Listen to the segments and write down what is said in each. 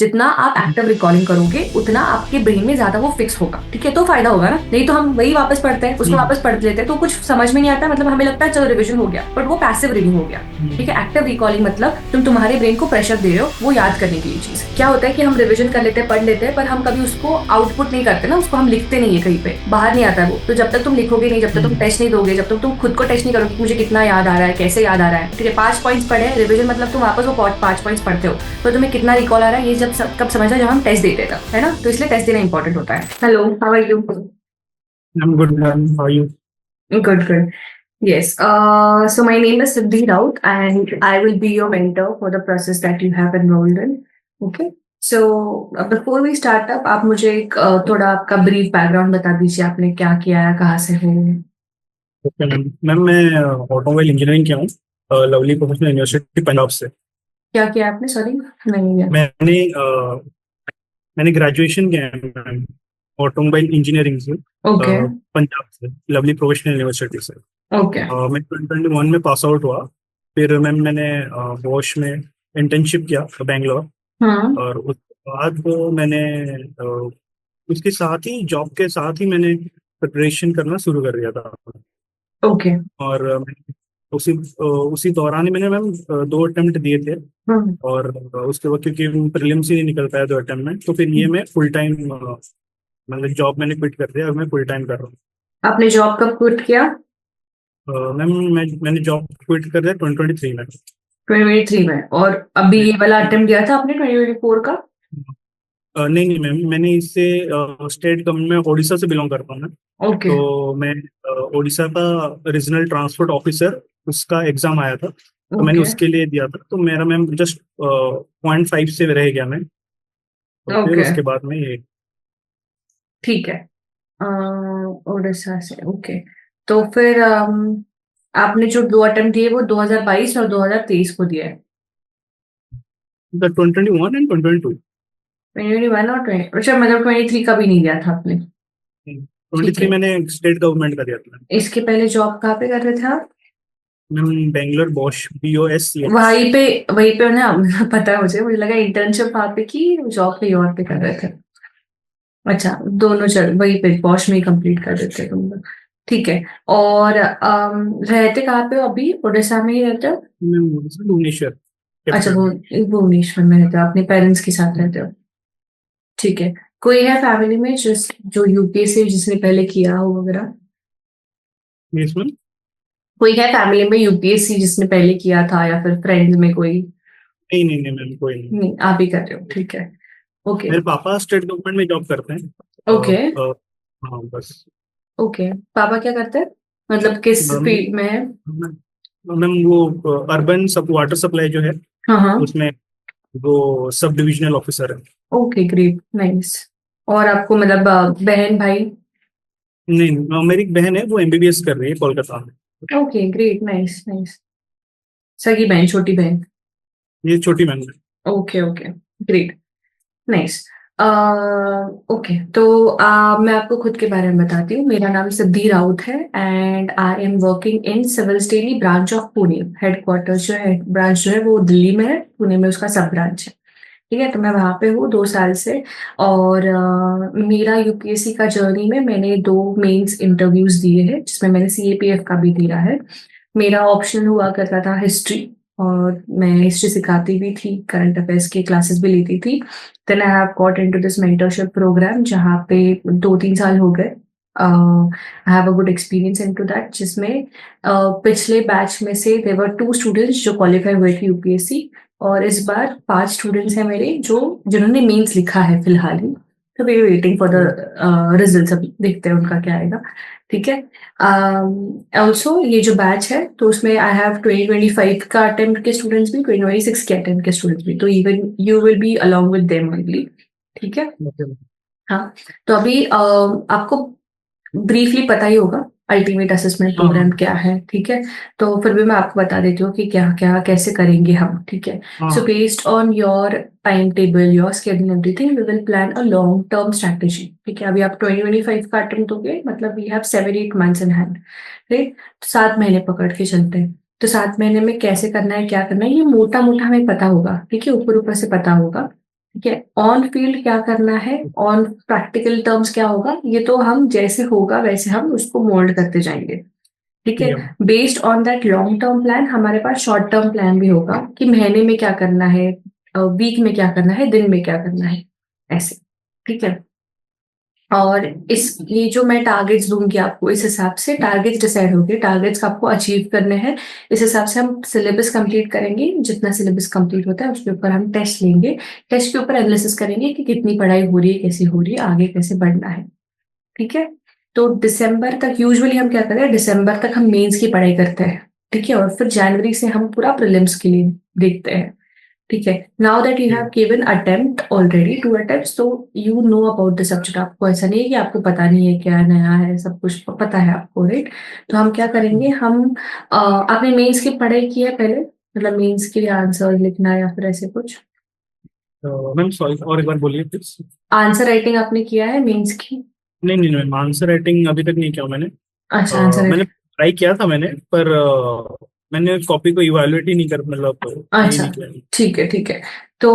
जितना आप active recalling करोगे उतना आपके ब्रेन में ज्यादा वो फिक्स होगा, ठीक है, तो फायदा होगा ना। नहीं तो हम वही वापस पढ़ते हैं, उसको वापस पढ़ लेते हैं तो कुछ समझ में नहीं आता, मतलब हमें लगता है चलो रिविजन हो गया, बट वो पैसिव रीडिंग हो गया। ठीक है, एक्टिव रिकॉलिंग मतलब तुम तुम्हारे ब्रेन को प्रेशर दे रहे हो वो याद करने के लिए चीज। क्या होता है कि हम रिविजन कर लेते हैं, पढ़ लेते हैं, पर हम कभी उसको आउटपुट नहीं करते ना, उसको हम लिखते नहीं है, कहीं पे बाहर नहीं आता है वो। तो जब तक तुम लिखोगे नहीं, जब तक तुम टेस्ट नहीं दोगे, जब तक तुम खुद को टेस्ट नहीं करोगे मुझे कितना याद आ रहा है, कैसे याद आ रहा है, ठीक है, 5 पॉइंट्स पढ़े, रिविजन मतलब तुम वापस वो 5 पॉइंट्स पढ़ते हो, तो तुम्हें कितना रिकॉल आ रहा है ये कब समझना, जब हम टेस्ट देते हैं, है ना। तो इसलिए टेस्ट देना इंपॉर्टेंट होता है। Hello, how are you? I'm good, ma'am. How are you? Good, good. Yes. So my name is Siddhi Raut, and I will be your mentor for the process that you have enrolled in. Okay. So before we start up, आप मुझे एक थोड़ा आपका brief background बता दीजिए, आपने क्या किया है, कहाँ से हो? Okay ma'am. मैं ऑटोमोबाइल इंजीनियरिंग किया हूँ लवली प्रोफेशनल यूनिवर्सिटी पंजाब से। क्या किया आपने, सॉरी नहीं है। मैंने मैंने ग्रेजुएशन किया है मैम ऑटोमोबाइल इंजीनियरिंग से ओके। पंजाब से, लवली प्रोफेशनल यूनिवर्सिटी से। ओके। मैं 2021 में पास आउट हुआ। फिर मैम मैंने बॉश में इंटर्नशिप किया बेंगलोर। हाँ। और उसके बाद वो मैंने उसके साथ ही जॉब के साथ ही मैंने प्रिपरेशन करना शुरू कर दिया था। ओके। और उसी दौरान ही मैंने मैम 2 अटेम्प्ट दिए थे। हम्म। और उसके बाद क्योंकि प्रीलिम्स ही नहीं निकल पाया 2 अटेम्प्ट में, तो फिर ये मैं फुल टाइम मतलब जॉब मैंने क्विट कर दिया और मैं फुल टाइम कर रहा हूँ। आपने जॉब कब क्विट किया? मैम मैंने जॉब क्विट कर दिया 2023 में। 2023 में, और अभी ये वाला अटेम्प्ट दिया था आपने 2024 का? नहीं नहीं मैम, मैंने इससे स्टेट गवर्नमेंट में उड़ीसा से बिलोंग करता हूँ मैं। ओके। तो मैं उड़ीसा का रीजनल ट्रांसपोर्ट ऑफिसर उसका एग्जाम आया था, तो मैंने ओके। उसके लिए दिया था। तो मेरा मैम जस्ट 0.5 से रह गया मैं। तो फिर ओके, उसके बाद में ये। ठीक है। अ, उड़ीसा से, ओके। तो फिर आपने जो 2 अटेम्प्ट दिए वो 2022 और 2023 को दिया है? 2021 एंड 2022। 2021 और 20, अच्छा, मतलब 23 का भी नहीं दिया था आपने? ट्वेंटी ठीक थ्री है। मैंने स्टेट गवर्नमेंट का दिया था। इसके पहले जॉब कहाँ पे कर रहे थे आप? Ma'am Bangalore Bosch BOSCH। वहीं पे, वहीं पे ना पता है मुझे लगा इंटर्नशिप वहाँ पे की, जॉब कहीं और पे कर रहे थे। अच्छा, दोनों चल वहीं पे पॉश में कंप्लीट कर देते तुम लोग। ठीक है। और रहते कहाँ पे हो अभी, उड़ीसा में ही रहते हो? मैम भुवनेश्वर अच्छा, कैपिटल वो में। भुवनेश्वर में रहते हो, अपने पेरेंट्स के साथ रहते हो? ठीक है। कोई है फैमिली में जो यूपीएससी जिसने पहले किया हो वगैरह? Yes ma'am. कोई है फैमिली में यूपीएससी जिसने पहले किया था, या फिर फ्रेंड्स में कोई? नहीं नहीं नहीं मैम, कोई नहीं। नहीं, आप ही कर रहे हो, ठीक है। ओके। मेरे पापा स्टेट गवर्नमेंट में जॉब करते हैं। ओके। हाँ बस। ओके, पापा क्या करते हैं, मतलब किस मैम फील्ड में है? मैम वो अर्बन सब वाटर सप्लाई जो है हाँ हाँ। उसमें वो सब डिविजनल ऑफिसर है। Okay, great, nice. और आपको मतलब बहन भाई? नहीं मेरी एक बहन है, वो MBBS कर रही है कोलकाता में। Okay, great, nice nice. सगी बहन, छोटी बहन? ये छोटी बहन है। Okay okay, great, nice. Okay, तो मैं आपको खुद के बारे में बताती हूँ। मेरा नाम सिद्धि राउत है, and I am working in civil स्टेली ब्रांच ऑफ पुणे। हेडक्वार्टर जो है, ब्रांच जो है वो दिल्ली में है, पुणे में उसका सब ब्रांच है। ठीक है, तो मैं वहां पे हूँ 2 साल से। और मेरा यूपीएससी का जर्नी में मैंने 2 मेंस इंटरव्यूज दिए हैं, जिसमें मैंने सीएपीएफ का भी दिया है। मेरा ऑप्शनल हुआ करता था हिस्ट्री, और मैं हिस्ट्री सिखाती भी थी, करंट अफेयर्स की क्लासेस भी लेती थी। Then I have got into this mentorship programme, जहाँ पे 2-3 साल हो गए। I have a good experience into that, जिसमें पिछले बैच में से देवर 2 स्टूडेंट्स जो क्वालिफाई हुए थे यूपीएससी, और इस बार 5 स्टूडेंट्स हैं मेरे जो जिन्होंने मेंस लिखा है फिलहाल ही। तो we waiting for the results, अभी देखते हैं उनका क्या आएगा। ठीक है। ऑल्सो ये जो बैच है, तो उसमें आई हैव 2025 का अटेम्प्ट के स्टूडेंट्स भी, 2026 के अटेम्प्ट के स्टूडेंट्स भी, तो even you will be along with them only. ठीक है। Okay. हाँ। तो अभी आपको ब्रीफली पता ही होगा अल्टीमेट असेसमेंट हाँ प्रोग्राम हाँ क्या है, ठीक है। तो फिर भी मैं आपको बता देती हूँ कि क्या क्या कैसे करेंगे हम, ठीक है। सो हाँ। Based on your timetable, your schedule, everything, we will plan a long term strategy. ठीक है, अभी आप 2025 का अटेम्प्ट दोगे, मतलब we have 7-8 months in hand, right. 7 महीने पकड़ के चलते हैं। तो 7 महीने में कैसे करना है, क्या करना है, ये मोटा मोटा हमें पता होगा, ठीक है, ऊपर ऊपर से पता होगा। ठीक है। ऑन फील्ड क्या करना है, ऑन प्रैक्टिकल टर्म्स क्या होगा, ये तो हम जैसे होगा वैसे हम उसको मोल्ड करते जाएंगे। ठीक ठीक है। है। Based on that long term plan हमारे पास शॉर्ट टर्म प्लान भी होगा कि महीने में क्या करना है, वीक में क्या करना है, दिन में क्या करना है, ऐसे। ठीक है। और इस ये जो मैं टारगेट्स दूंगी आपको, इस हिसाब से टारगेट्स डिसाइड होंगे, टारगेट्स आपको अचीव करने हैं। इस हिसाब से हम सिलेबस कंप्लीट करेंगे, जितना सिलेबस कंप्लीट होता है उसके ऊपर हम टेस्ट लेंगे, टेस्ट के ऊपर एनालिसिस करेंगे कि कितनी पढ़ाई हो रही है, कैसी हो रही है, आगे कैसे बढ़ना है। ठीक है। तो दिसंबर तक यूजुअली हम क्या करते हैं, दिसंबर तक हम मेंस की पढ़ाई करते हैं। ठीक है। और फिर जनवरी से हम पूरा प्रीलिम्स के लिए देखते हैं। ठीक है। नाउ दैट यू ठीक हैव है। गिवन अटेम्प्ट ऑलरेडी 2 अटेम्प्ट्स, तो you know about the subject. आपको ऐसा नहीं है कि आपको पता नहीं है, क्या नया है, सब कुछ पता है आपको, राइट। तो हम क्या करेंगे, हम आपने मेंस की पढ़ाई की है पहले, मतलब मेंस के लिए आंसर लिखना या फिर ऐसे कुछ? तो मैम सॉरी, और एक बार बोलिए प्लीज। आंसर राइटिंग आपने किया है मेंस की? नहीं नहीं मैम, आंसर राइटिंग अभी तक नहीं किया मैंने। अच्छा, आंसर मैंने राइटिंग। ट्राई किया था मैंने, पर मैंने कॉपी को इवैल्यूएट ही नहीं कर, मतलब ये अच्छा, नहीं किया। ठीक है, ठीक है। तो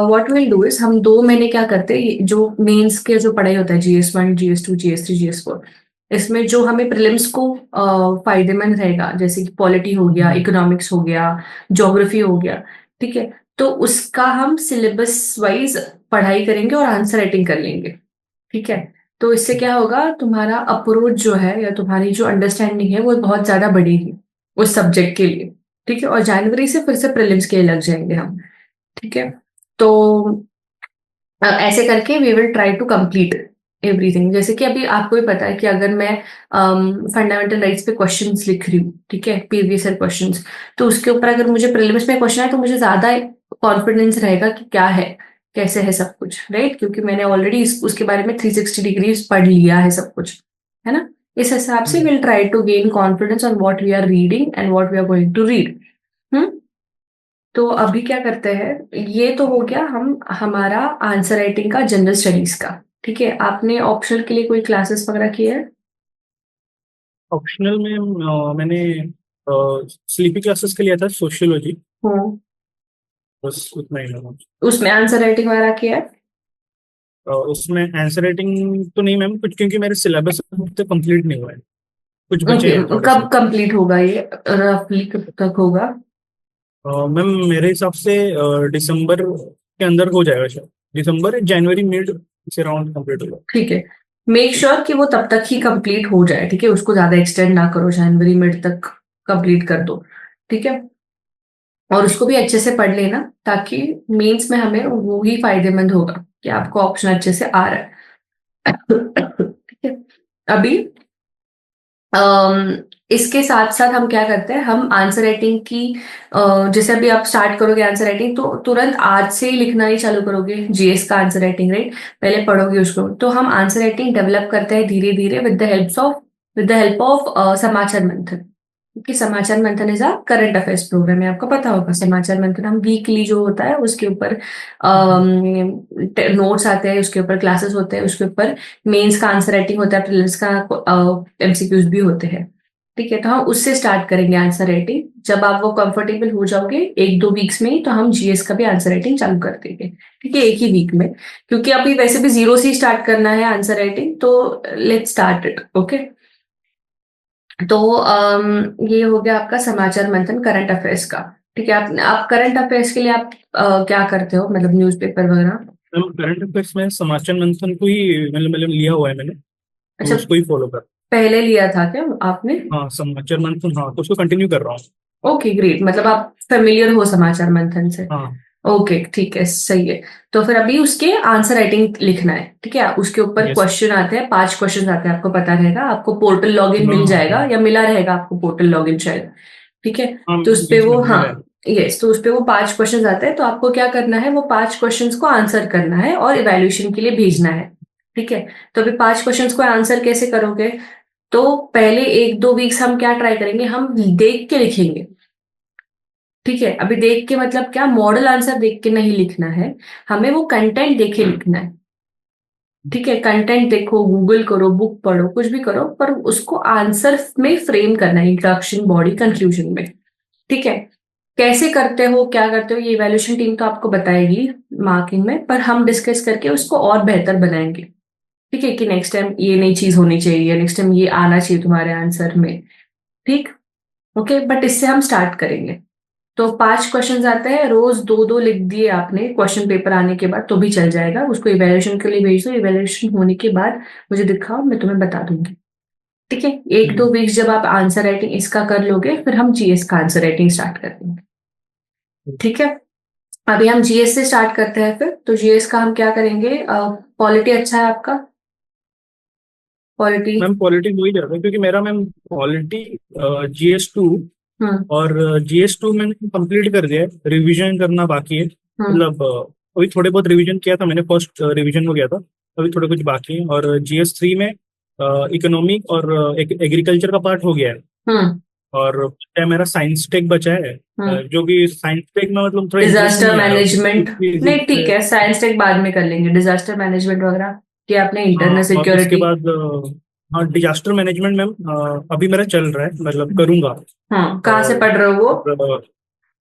व्हाट विल डू इज, हम 2 महीने क्या करते हैं, जो मेंस के जो पढ़ाई होता है, GS1, GS2, GS3, GS4, इसमें जो हमें प्रीलिम्स को फायदेमंद रहेगा, जैसे कि पॉलिटी हो गया, हम्म। इकोनॉमिक्स हो गया, ज्योग्राफी हो गया। ठीक है। तो उसका हम सिलेबस वाइज पढ़ाई करेंगे और आंसर राइटिंग कर लेंगे। ठीक है। तो इससे क्या होगा, तुम्हारा अप्रोच जो है या तुम्हारी जो अंडरस्टैंडिंग है वो बहुत ज्यादा बढ़ेगी उस सब्जेक्ट के लिए। ठीक है। और जनवरी से फिर से प्रीलिम्स के लिए लग जाएंगे हम। ठीक है। तो ऐसे करके we will try to complete everything. जैसे कि अभी आपको भी पता है कि अगर मैं फंडामेंटल राइट्स पे क्वेश्चंस लिख रही हूँ, ठीक है, प्रीवियस ईयर क्वेश्चंस, तो उसके ऊपर अगर मुझे प्रीलिम्स में क्वेश्चन है तो मुझे ज्यादा कॉन्फिडेंस रहेगा कि क्या है, कैसे है सब कुछ, राइट, क्योंकि मैंने ऑलरेडी उसके बारे में 360 डिग्रीज पढ़ लिया है सब कुछ, है ना। इस हिसाब से will try to gain confidence on what we are reading and what we are going to read. तो अभी क्या करते हैं, ये तो हो गया हम हमारा आंसर राइटिंग का, जनरल स्टडीज का। ठीक है। आपने ऑप्शनल के लिए कोई क्लासेस वगैरह किए हैं? ऑप्शनल में मैंने स्लीपी क्लासेस के लिया था, सोशियोलॉजी। हम्म। बस उतना ही लगा। उसमें आंसर राइटिंग वगैरह किया है? उसमें आंसर राइटिंग तो नहीं मैम, कुछ क्योंकि मेरे सिलेबस तो कंप्लीट नहीं हुआ है, कुछ बचे ओके। हैं थोड़े से। कब कंप्लीट होगा ये, रफली कब तक होगा? मैम मेरे हिसाब से दिसंबर के अंदर हो जाएगा शायद, दिसंबर जनवरी मिड से अराउंड कंप्लीट होगा। ठीक है। मेक श्योर कि वो तब तक ही कंप्लीट हो जाए। ठीक है। उसको ज्यादा एक्सटेंड ना करो, जनवरी मिड तक कंप्लीट कर दो। ठीक है। और उसको भी अच्छे से पढ़ लेना, ताकि मेंस में हमें वो ही फायदेमंद होगा कि आपको ऑप्शन अच्छे से आ रहा है। ठीक है। अभी इसके साथ साथ हम क्या करते हैं, हम आंसर राइटिंग की जैसे अभी आप स्टार्ट करोगे आंसर राइटिंग, तो तुरंत आज से ही लिखना नहीं चालू करोगे GS का आंसर राइटिंग, राइट। पहले पढ़ोगे उसको। तो हम आंसर राइटिंग डेवलप करते हैं धीरे धीरे विद द हेल्प ऑफ समाचार मंथन। क्योंकि Samachar Manthan is a current affairs programme है, आपको पता होगा। समाचार मंथन हम वीकली जो होता है उसके ऊपर नोट्स आते हैं, उसके ऊपर क्लासेस होते हैं, उसके ऊपर मेंस का आंसर राइटिंग होता है, प्रीलिम्स का MCQs भी होते हैं। ठीक है। तो हम उससे स्टार्ट करेंगे आंसर राइटिंग। जब आप वो कंफर्टेबल हो जाओगे 1-2 वीक्स में ही, तो हम GS का भी आंसर राइटिंग चालू कर देंगे। ठीक है, एक ही वीक में। क्योंकि अभी वैसे भी जीरो से ही स्टार्ट करना है आंसर राइटिंग, तो लेट्स स्टार्ट इट। ओके। तो ये हो गया आपका समाचार मंथन करंट अफेयर्स का। ठीक है। आप करंट अफेयर्स के लिए आप क्या करते हो, मतलब न्यूज़पेपर वगैरह? मैम करंट अफेयर्स में समाचार मंथन को ही मतलब लिया हुआ है मैंने, तो अच्छा, उसको ही फॉलो कर। पहले लिया था क्या आपने? हाँ समाचार मंथन, हाँ तो उसको कंटिन्यू कर रहा हूँ। Okay, great. मतलब आप फेमिलियर हो समाचार मंथन से। हाँ। ओके, ठीक है, सही है। तो फिर अभी उसके आंसर राइटिंग लिखना है। ठीक है। उसके ऊपर यस। क्वेश्चन आते हैं, 5 क्वेश्चन आते हैं, आपको पता रहेगा। आपको पोर्टल लॉगिन हाँ मिल हाँ जाएगा हाँ। या मिला रहेगा आपको पोर्टल लॉगिन शायद। ठीक है। हाँ तो उस पे यस वो, मैम हाँ, मिला है। यस, तो उस पे वो 5 क्वेश्चन आते हैं। तो आपको क्या करना है, वो 5 क्वेश्चंस को आंसर करना है और इवैल्यूएशन के लिए भेजना है। ठीक है। तो अभी 5 क्वेश्चंस को आंसर कैसे करोगे? तो पहले 1-2 वीक्स हम क्या ट्राई करेंगे, हम देख के लिखेंगे। ठीक है। अभी देख के मतलब क्या, मॉडल आंसर देख के नहीं लिखना है, हमें वो कंटेंट देखे लिखना है। ठीक है। कंटेंट देखो, गूगल करो, बुक पढ़ो, कुछ भी करो, पर उसको आंसर में फ्रेम करना है, इंट्रोडक्शन, बॉडी, कंक्लूजन में। ठीक है। कैसे करते हो, क्या करते हो, ये इवैल्यूएशन टीम तो आपको बताएगी मार्किंग में, पर हम डिस्कस करके उसको और बेहतर बनाएंगे। ठीक है, कि नेक्स्ट टाइम ये नई चीज होनी चाहिए, नेक्स्ट टाइम ये आना चाहिए तुम्हारे आंसर में। ठीक। ओके, बट इससे हम स्टार्ट करेंगे। तो 5 क्वेश्चंस आते हैं, रोज दो दो लिख दिए आपने क्वेश्चन पेपर आने के बाद तो भी चल जाएगा। उसको इवैल्यूएशन के लिए भेज दो, इवैल्यूएशन होने के बाद मुझे दिखाओ, मैं तुम्हें बता दूंगी। ठीक है, एक दो हम्म। वीक्स जब आप आंसर राइटिंग इसका कर लोगे, फिर हम जीएस का आंसर राइटिंग स्टार्ट कर देंगे। ठीक है, अभी हम जीएस से स्टार्ट करते हैं। फिर तो जीएस का हम क्या करेंगे, पॉलिटी अच्छा है आपका? पॉलिटी। मैम पॉलिटी वही जाता है क्योंकि मेरा मैम पॉलिटी GS2 हम्म। और GS2 मैंने कंप्लीट कर दिया है, रिवीजन करना बाकी है। हम्म। मतलब अभी थोड़े बहुत रिवीजन किया था मैंने, फर्स्ट रिवीजन हो गया था, अभी थोड़े कुछ बाकी है। और GS3 में इकोनॉमिक और एग्रीकल्चर का पार्ट हो गया है। हम्म। और क्या मेरा साइंस टेक बचा है, हम्म। जो कि साइंस टेक में मतलब थोड़ा इंटरेस्ट डिजास्टर नहीं आ रहा मैनेजमेंट। क्योंकि नहीं ठीक है, साइंस टेक बाद में कर लेंगे, डिजास्टर मैनेजमेंट वगैरह कि आपने हाँ, इंटरनल और उसके सिक्योरिटी। बाद हाँ डिजास्टर मैनेजमेंट मैम अभी मेरा चल रहा है, मतलब करूंगा। हाँ, कहाँ से और पढ़ रहे हो वो?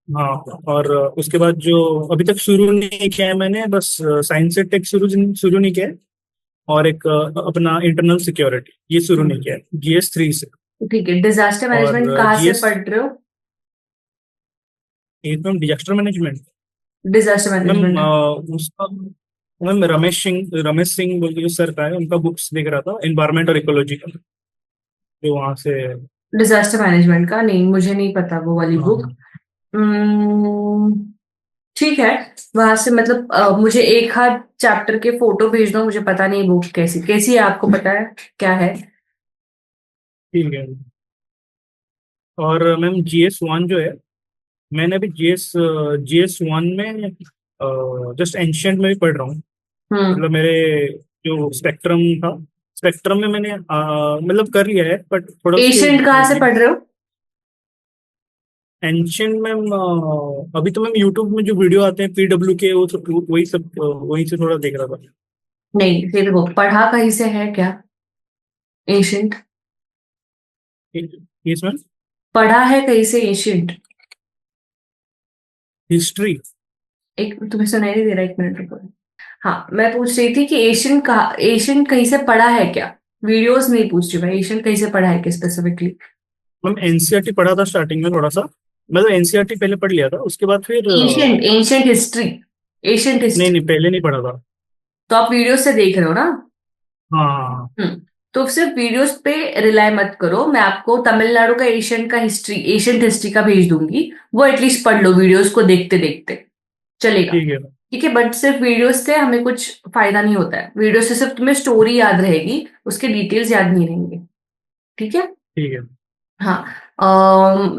हाँ, और उसके बाद जो अभी तक शुरू नहीं किया है मैंने, बस साइंस से टेक शुरू शुरू नहीं किया है। और एक अपना इंटरनल सिक्योरिटी ये शुरू नहीं किया है GS3 से। ठीक है, डिजास्टर मैनेजमेंट और कहाँ से GS पढ़ रहे हो? एक ma'am disaster management disaster ma'am, management. उसका मैम रमेश सिंह बोल के जो सर का है, उनका बुक्स देख रहा था, एनवायरमेंट और इकोलॉजी का, जो वहाँ से। डिजास्टर मैनेजमेंट का नहीं, मुझे नहीं पता वो वाली बुक। हाँ ठीक है, वहां से मतलब मुझे एक हाथ चैप्टर के फोटो भेज दो, मुझे पता नहीं बुक कैसी कैसी है, आपको पता है क्या है? ठीक है। और मैम GS1 जो है, मैंने अभी GS1 में जस्ट एंशियंट में भी पढ़ रहा हूँ। हम्म। मतलब मेरे जो स्पेक्ट्रम था, स्पेक्ट्रम में मैंने मतलब कर लिया है, बट थोड़ा उसके एशियंट कहाँ से पढ़ रहे हो? एंशियंट में अभी तो मैम यूट्यूब में जो वीडियो आते हैं PW के, वो सब वही सब वही से थोड़ा देख रहा था। नहीं, फिर वो पढ़ा कहीं से है क्या, एशियंट? इसमें पढ़ा है कहीं से एशियंट? हिस्ट्री। एक तुम्हें सुनाई नहीं दे रहा, एक मिनट रुको। हाँ, मैं पूछ रही थी कि एशियंट कहीं से पढ़ा है क्या? वीडियोस नहीं पूछ रही मैं, एशियंट कहीं से पढ़ा है क्या स्पेसिफिकली? मैम NCERT पढ़ा था स्टार्टिंग में थोड़ा सा, मतलब NCERT पहले पढ़ लिया था, उसके बाद फिर एशियंट एशियंट हिस्ट्री, एशियंट नहीं हिस्ट्री। नहीं, पहले नहीं पढ़ा था। तो आप वीडियो से देख रहे हो ना? हाँ तो सिर्फ वीडियोस पे रिलाय मत करो, मैं आपको तमिलनाडु का एशियंट हिस्ट्री का भेज दूंगी, वो एटलीस्ट पढ़ लो वीडियोस को देखते देखते, चलेगा? ठीक है। ठीक है, बट सिर्फ वीडियोस से हमें कुछ फायदा नहीं होता है, वीडियो से सिर्फ तुम्हें स्टोरी याद रहेगी, उसके डिटेल्स याद नहीं रहेंगे। ठीक है। ठीक है। हाँ,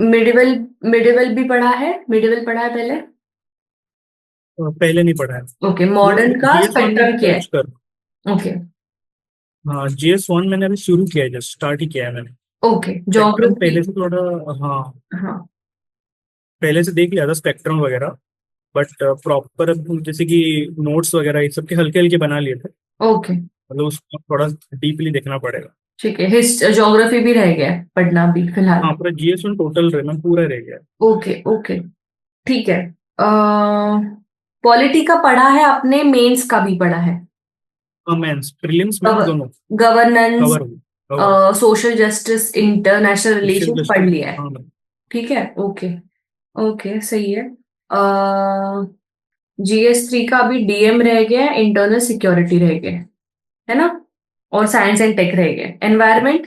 मिडिवल मिडिवल भी पढ़ा है, मिडिवल पढ़ा है पहले? पहले नहीं पढ़ा है। ओके, मतलब मॉडर्न का GS1 मैंने स्पेक्ट्रम क्या है? टच कर, ओके। हाँ GS1 मैंने अभी शुरू किया है, जस्ट स्टार्ट ही किया है मैंने। Okay, spectrum geography. पहले से थोड़ा, हाँ हाँ। पहले से देख लिया था स्पेक्ट्रम वगैरह, बट प्रॉपर जैसे कि नोट्स वगैरह ये सब के हल्के हल्के बना लिए थे। ओके। मतलब उसको थोड़ा डीपली देखना पड़ेगा। ठीक है, ज्योग्राफी भी रह गया है पढ़ना भी फिलहाल? हाँ पूरा GS1 टोटल रहे मैम, पूरा रह गया। ओके। ओके। ठीक है। पॉलिटी का पढ़ा है आपने, मेंस का भी पढ़ा है? हाँ मेंस प्रीलिम्स में दोनों गवर्नेंस, कवर हुई, cover. Social justice, international social relations पढ़ जस्टिस, लिया है? हाँ मैम। ठीक है। ओके। ओके, सही है। जीएस3 का अभी डीएम रह गया, इंटरनल सिक्योरिटी रह गया है ना? और साइंस एंड टेक रह गया, एनवायरमेंट।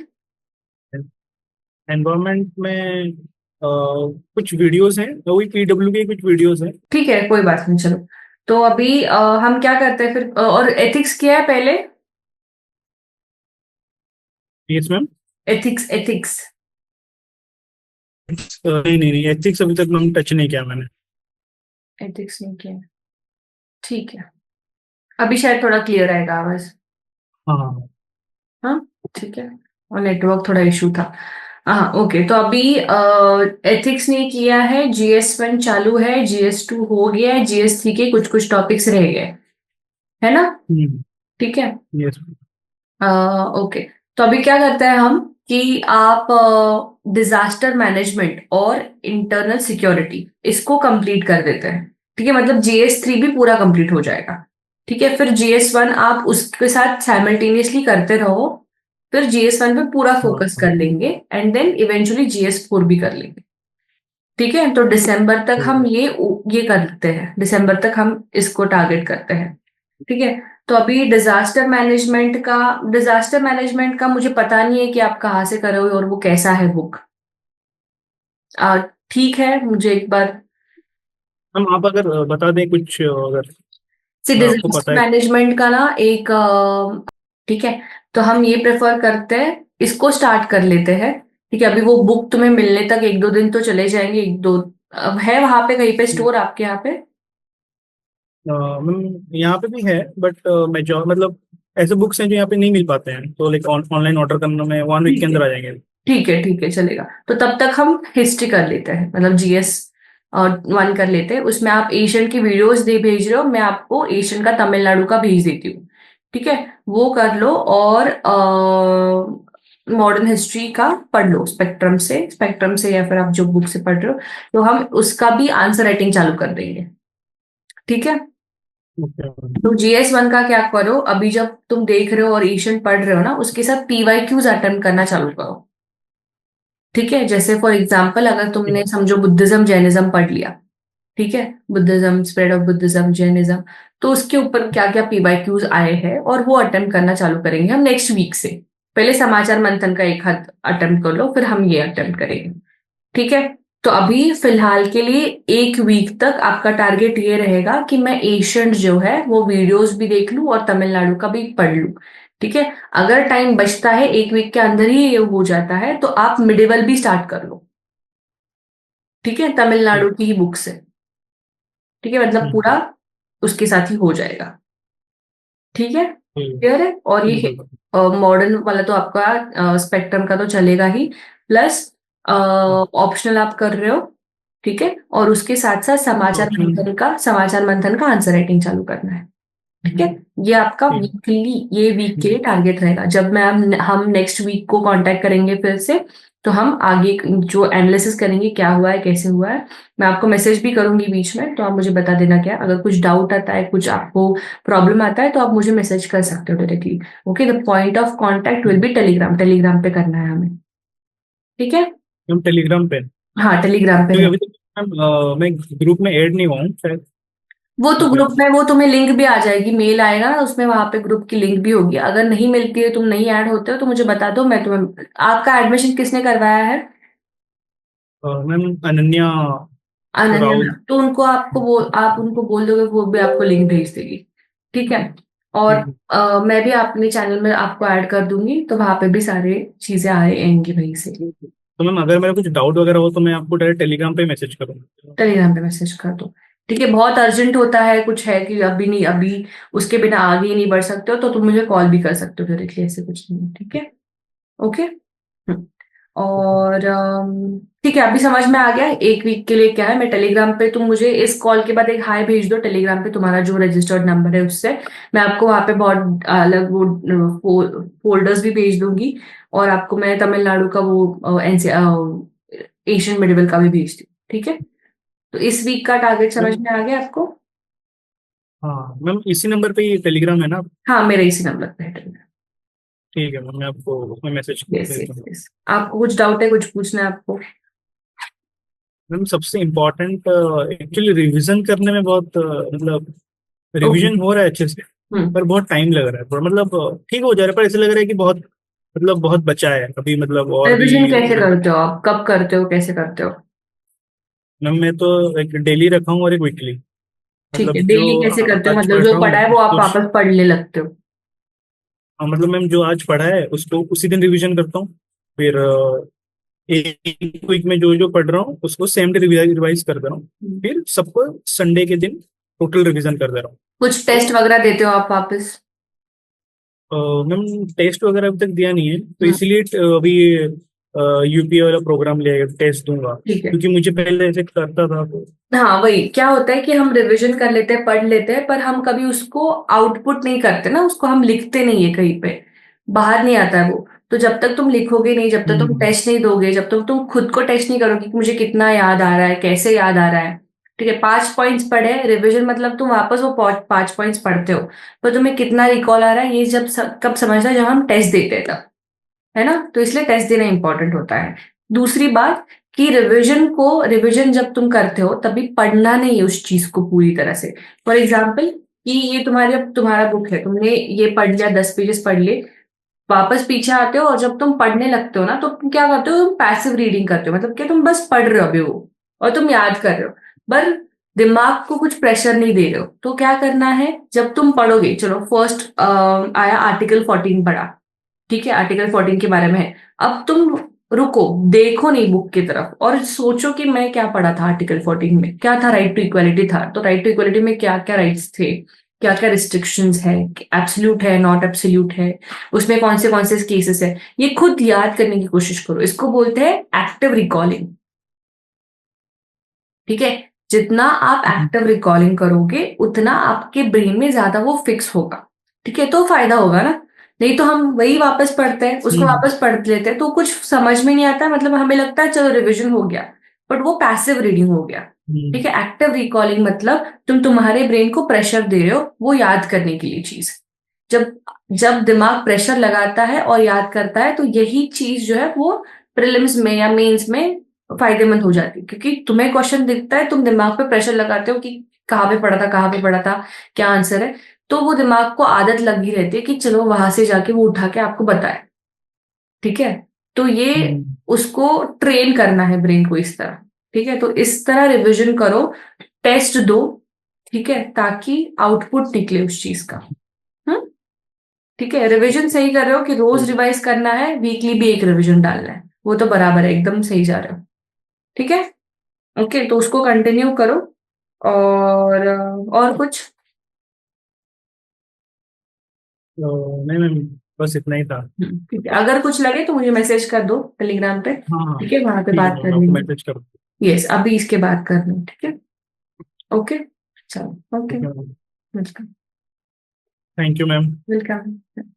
एनवायरमेंट में कुछ वीडियोस हैं, वही PW के कुछ वीडियोस हैं। ठीक है, कोई बात नहीं, चलो। तो अभी हम क्या करते हैं फिर, और एथिक्स किया है पहले? Yes ma'am. Ethics, ethics. नहीं नहीं नहीं, एथिक्स अभी तक मैम टच नहीं किया मैंने। एथिक्स नहीं किया है। ठीक है, अभी शायद थोड़ा क्लियर आएगा आवाज। हाँ हाँ। ठीक है, और नेटवर्क थोड़ा इशू था। हाँ, ओके, तो अभी एथिक्स नहीं किया है, जीएस1 चालू है, जीएस2 हो गया है, जीएस3 के कुछ कुछ टॉपिक्स रह गए, है ना? ठीक है। यस। ओके, तो अभी क्या करते हैं हम, कि आप डिजास्टर मैनेजमेंट और इंटरनल सिक्योरिटी इसको कंप्लीट कर देते हैं। ठीक है, मतलब GS3 भी पूरा कंप्लीट हो जाएगा। ठीक है, फिर GS1 आप उसके साथ साइमल्टेनियसली करते रहो। फिर GS1 पे पूरा हाँ फोकस हाँ। कर लेंगे एंड देन इवेंचुअली GS4 भी कर लेंगे। ठीक है, तो दिसंबर तक ठीक हम है। ये करते हैं, दिसंबर तक हम इसको टारगेट करते हैं। ठीक है, तो अभी डिजास्टर मैनेजमेंट का मुझे पता नहीं है कि आप कहाँ से कर रहे हो और वो कैसा है बुक। ठीक है, मुझे एक बार हम आप अगर बता दें कुछ, अगर से आपको डिजास्टर पता है। मैनेजमेंट का ना एक ठीक है, तो हम ये प्रेफर करते हैं, इसको स्टार्ट कर लेते हैं। ठीक है, अभी वो बुक तुम्हें मिलने तक 1-2 दिन तो चले जाएंगे, एक दो अब है वहां पे कहीं पे स्टोर आपके यहाँ पे? मैम यहाँ पे भी है, बट मेजॉर मतलब ऐसे बुक्स हैं जो यहाँ पे नहीं मिल पाते हैं, तो लाइक ऑनलाइन ऑर्डर करने में 1 वीक के ठीक है, अंदर आ जाएंगे। ठीक है, ठीक है, चलेगा। तो तब तक हम हिस्ट्री कर लेते हैं, मतलब GS और 1 कर लेते हैं। उसमें आप एशियन की वीडियोस दे भेज रहे हो, मैं आपको एशियन का तमिलनाडु का भेज देती हूँ। ठीक है, वो कर लो और मॉडर्न हिस्ट्री का पढ़ लो स्पेक्ट्रम से या फिर आप जो बुक से पढ़ रहे हो, तो हम उसका भी आंसर राइटिंग चालू कर देंगे। ठीक है, ओके। तो GS1 का क्या करो, अभी जब तुम देख रहे हो और एशियन पढ़ रहे हो ना, उसके साथ PYQs अटेम्प्ट करना चालू करो। ठीक है, जैसे फॉर एग्जाम्पल अगर तुमने समझो बुद्धिज्म जैनिज्म पढ़ लिया। ठीक है, Buddhism, spread of Buddhism, Jainism, तो उसके ऊपर क्या क्या PYQs आए हैं और वो अटेम्प्ट करना चालू करेंगे हम नेक्स्ट वीक से। पहले समाचार मंथन का एक हाथ अटेम्प्ट कर लो, फिर हम ये अटेम्प्ट करेंगे। ठीक है, तो अभी फिलहाल के लिए एक वीक तक आपका टारगेट ये रहेगा कि मैं एशियंट जो है वो वीडियोस भी देख लूं और तमिलनाडु का भी पढ़ लूं। ठीक है, अगर टाइम बचता है, एक वीक के अंदर ही ये हो जाता है, तो आप मिडिवल भी स्टार्ट कर लो। ठीक है, तमिलनाडु ठीक। की ही बुक से। ठीक है, मतलब पूरा उसके साथ ही हो जाएगा। ठीक है, ठीक। क्लियर है? और ये बिल्कुल। मॉडर्न वाला तो आपका स्पेक्ट्रम का तो चलेगा ही, प्लस हाँ। ऑप्शनल आप कर रहे हो। ठीक है, और उसके साथ साथ ऑप्शन। समाचार मंथन का आंसर राइटिंग चालू करना है। ठीक है, ये आपका ठीक। वीकली, ये वीक के लिए टारगेट रहेगा। जब मैं हम नेक्स्ट वीक को कांटेक्ट करेंगे फिर से, तो हम आगे जो एनालिसिस करेंगे क्या हुआ है कैसे हुआ है। मैं आपको मैसेज भी करूंगी बीच में, तो आप मुझे बता देना क्या, अगर कुछ डाउट आता है, कुछ आपको प्रॉब्लम आता है, तो आप मुझे मैसेज कर सकते हो directly. Okay, the point of contact will be Telegram, Telegram पे करना है हमें। ठीक है, हम टेलीग्राम पे, हाँ टेलीग्राम पे क्योंकि रहे। अभी तक मैं ग्रुप में ऐड नहीं हुआ हूँ शायद। वो तो ठीक है। ग्रुप में, वो तुम्हें लिंक भी आ जाएगी, मेल आएगा ना उसमें, वहां पे ग्रुप की लिंक भी होगी। अगर नहीं मिलती है, तुम नहीं ऐड होते हो, तो मुझे बता दो, मैं तुम्हें। आपका एडमिशन किसने करवाया है? मैम अनन्या अनन्या राउत। मैम, तो उनको आपको वो आप उनको बोल दोगे, वो भी आपको लिंक भेज देगी। ठीक है, और ठीक है। मैं भी अपने चैनल में आपको ऐड कर दूंगी, तो वहां पे भी सारे चीजें आएंगी वहीं से। ठीक है। तो मैम अगर मेरा कुछ डाउट वगैरह हो तो मैं आपको डायरेक्ट टेलीग्राम पे मैसेज करूँगा। टेलीग्राम पे मैसेज कर दो। ठीक है, बहुत अर्जेंट होता है, कुछ है कि अभी नहीं, अभी उसके बिना आगे ही नहीं बढ़ सकते हो, तो तुम मुझे कॉल भी कर सकते हो डायरेक्टली, ऐसे कुछ नहीं है। ठीक है, ओके। हम्म, और ठीक है, अभी समझ में आ गया एक वीक के लिए क्या है। मैं टेलीग्राम पे, तुम मुझे इस कॉल के बाद एक हाई भेज दो टेलीग्राम पे, तुम्हारा जो रजिस्टर्ड नंबर है उससे। मैं आपको वहां पे बहुत अलग वो फोल्डर्स भी भेज दूंगी, और आपको मैं तमिलनाडु का वो एशियन मेडिवल का भी भेज दूँ। ठीक है, तो इस वीक का टारगेट समझ मैम में आ गया आपको? हाँ मैम, इसी नंबर पे ही टेलीग्राम है ना? हाँ, मेरा इसी नंबर पे है टेलीग्राम। ठीक है मैम, मैं आपको उसमें मैसेज यस, भेज यस, दूँगा। यस। आपको कुछ डाउट है, कुछ पूछना है आपको? मैम सबसे इम्पोर्टेंट एक्चुअली रिवीजन करने में बहुत मतलब ओके। रिवीजन हो रहा है अच्छे से, हम्म। पर बहुत टाइम लग रहा है, पर मतलब ठीक हो जा रहा है, पर ऐसे लग रहा है कि बहुत मतलब बहुत बचा है अभी, मतलब और भी। रिविजन कैसे करते हो आप, कब करते हो, कैसे करते हो? मैम मैं तो एक डेली रखा हूँ और एक वीकली, ठीक है, मतलब जो डेली कैसे करते हो, आज मतलब पढ़ जो रहा पढ़ा हूँ है वो आप उसको वापस पढ़ने लगते हो? मतलब मैम जो आज पढ़ा है उसको उसी दिन रिवीजन करता हूँ, फिर एक वीक में जो जो पढ़ रहा हूँ उसको सेम डे रिवाइज कर दे रहा हूँ, हम्म। फिर सबको संडे के दिन टोटल रिवीजन कर दे रहा हूँ। कुछ टेस्ट वगैरह देते हो आप वापस? मैम टेस्ट वगैरह अभी तक दिया नहीं है, तो हम्म। इसीलिए अभी यूपीए वाला प्रोग्राम लिया है, टेस्ट दूंगा, ठीक है। क्योंकि मुझे पहले ऐसे करता था तो। हाँ, वही क्या होता है कि हम रिवीजन कर लेते हैं, पढ़ लेते हैं, पर हम कभी उसको आउटपुट नहीं करते ना, उसको हम लिखते नहीं है कहीं पे, बाहर नहीं आता है वो। तो जब तक तुम लिखोगे नहीं, जब तक तुम हम्म। टेस्ट नहीं दोगे, जब तक तुम खुद को टेस्ट नहीं करोगे कि मुझे कितना याद आ रहा है, कैसे याद आ रहा है। ठीक है, 5 पॉइंट्स पढ़े, रिवीजन मतलब तुम वापस वो 5 पॉइंट्स पढ़ते हो, पर तुम्हें कितना रिकॉल आ रहा है ये कब समझना, जब हम टेस्ट देते हैं तब, है ना। तो इसलिए टेस्ट देना इंपॉर्टेंट होता है। दूसरी बात कि रिवीजन जब तुम करते हो तभी पढ़ना नहीं है उस चीज को पूरी तरह से। फॉर एग्जाम्पल कि ये तुम्हारा बुक है, तुमने ये पढ़ लिया, 10 पेजेस पढ़ लिए, वापस पीछे आते हो और जब तुम पढ़ने लगते हो ना, तो तुम क्या करते हो, तुम पैसिव रीडिंग करते हो, मतलब कि तुम बस पढ़ रहे हो अभी वो, और तुम याद कर रहे हो, पर दिमाग को कुछ प्रेशर नहीं दे रहे हो। तो क्या करना है, जब तुम पढ़ोगे, चलो फर्स्ट आया आर्टिकल 14 पढ़ा, ठीक है, आर्टिकल 14 के बारे में है। अब तुम रुको, देखो नहीं बुक की तरफ, और सोचो कि मैं क्या पढ़ा था आर्टिकल 14 में, क्या था, राइट टू इक्वालिटी था, तो राइट टू इक्वालिटी में क्या क्या राइट्स थे, क्या क्या रिस्ट्रिक्शंस है, एब्सोल्यूट है, नॉट एब्सोल्यूट है, उसमें कौन से केसेस है, ये खुद याद करने की कोशिश करो। इसको बोलते हैं एक्टिव रिकॉलिंग। ठीक है, जितना आप एक्टिव रिकॉलिंग करोगे उतना आपके ब्रेन में ज्यादा वो फिक्स होगा। ठीक है, तो फायदा होगा ना। नहीं तो हम वही वापस पढ़ते हैं, उसको हम्म। वापस पढ़ लेते हैं, तो कुछ समझ में नहीं आता, मतलब हमें लगता है चलो रिवीजन हो गया, बट वो पैसिव रीडिंग हो गया। ठीक हम्म। है, एक्टिव रिकॉलिंग मतलब तुम्हारे ब्रेन को प्रेशर दे रहे हो वो याद करने के लिए चीज। जब जब दिमाग प्रेशर लगाता है और याद करता है, तो यही चीज जो है वो प्रीलिम्स में या मेंस में फायदेमंद हो जाती है, क्योंकि तुम्हें क्वेश्चन दिखता है, तुम दिमाग पे प्रेशर लगाते हो कि कहाँ पे पढ़ा था, कहाँ पे पढ़ा था, क्या आंसर है, तो वो दिमाग को आदत लगी रहती है कि चलो वहां से जाके वो उठा के आपको बताए। ठीक है, तो ये हम्म। उसको ट्रेन करना है ब्रेन को इस तरह। ठीक है, तो इस तरह रिवीजन करो, टेस्ट दो, ठीक है, ताकि आउटपुट निकले उस चीज का। हम्म। ठीक है, रिवीजन सही कर रहे हो कि रोज रिवाइज करना है, वीकली भी एक रिवीजन डालना है, वो तो बराबर है, एकदम सही जा रहे हो। ठीक है, ओके, तो उसको कंटिन्यू करो। और कुछ? तो नहीं मैम, बस इतना ही था। ठीक है, अगर कुछ लगे तो मुझे मैसेज कर दो टेलीग्राम पे। हाँ हाँ। ठीक है, वहां पे ठीक है बात मैम, कर मैं आपको लेंगे। मैसेज कर। यस, अभी इसके बाद कर लो, ठीक है। ओके, चलो, ओके, ठीक है ma'am. Welcome. Thank you ma'am. Welcome.